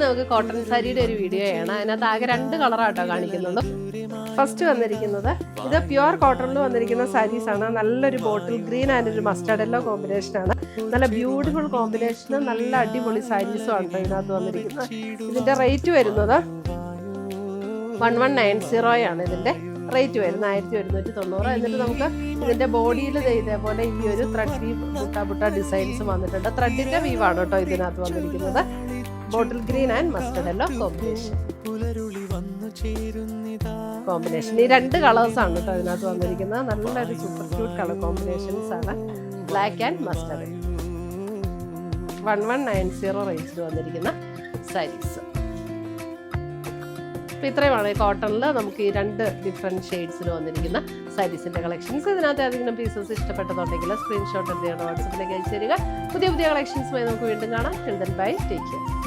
നമുക്ക് കോട്ടൺ സാരിയുടെ ഒരു വീഡിയോ ആണ്. അതിനകത്ത് ആകെ 2 കളറാട്ടോ കാണിക്കുന്നുള്ളൂ. ഫസ്റ്റ് വന്നിരിക്കുന്നത് ഇത് പ്യുവർ കോട്ടണിൽ വന്നിരിക്കുന്ന സാരീസ് ആണ്. നല്ലൊരു ബോട്ടിൽ ഗ്രീൻ ആൻഡ് ഒരു മസ്റ്റർഡ് യെല്ലോ കോമ്പിനേഷനാണ്. നല്ല ബ്യൂട്ടിഫുൾ കോമ്പിനേഷനും നല്ല അടിപൊളി സാരീസും ആണ് ഇതിനകത്ത് വന്നിരിക്കുന്നത്. ഇതിന്റെ റേറ്റ് വരുന്നത് 1190 ആണ്. ഇതിന്റെ റേറ്റ് വരുന്നത് 1190. എന്നിട്ട് നമുക്ക് ഇതിന്റെ ബോഡിയിൽ ഇതേപോലെ ഈ ഒരു ത്രെഡ് വീവ് ബുട്ട ഡിസൈൻസ് വന്നിട്ടുണ്ട്. ത്രെഡിന്റെ വീവാണ് കേട്ടോ ഇതിനകത്ത് വന്നിരിക്കുന്നത്. Bottle green and mustard yellow combination. ഈ 2 കളേഴ്സ് ആണ് കേട്ടോ ഇതിനകത്ത് വന്നിരിക്കുന്നത്. നല്ലൊരു സൂപ്പർ ക്യൂട്ട് കളർ കോമ്പിനേഷൻസ് ആണ്. Black and mustard. 1190 റേഞ്ചിൽ വന്നിരിക്കുന്ന സാരീസ്. അപ്പോൾ ഇത്രയുമാണ് കോട്ടണിൽ നമുക്ക് ഈ 2 ഡിഫറെൻറ്റ് ഷെയ്ഡ്സിൽ വന്നിരിക്കുന്ന സാരീസിൻ്റെ കളക്ഷൻസ്. ഇതിനകത്ത് ഏതെങ്കിലും പീസസ് ഇഷ്ടപ്പെട്ടതുണ്ടെങ്കിൽ സ്ക്രീൻഷോട്ട് എടുത്ത് വാട്സപ്പിലേക്ക് അയച്ചു തരിക. പുതിയ കളക്ഷൻസുമായി നമുക്ക് വീണ്ടും കാണാം. Bye, take care.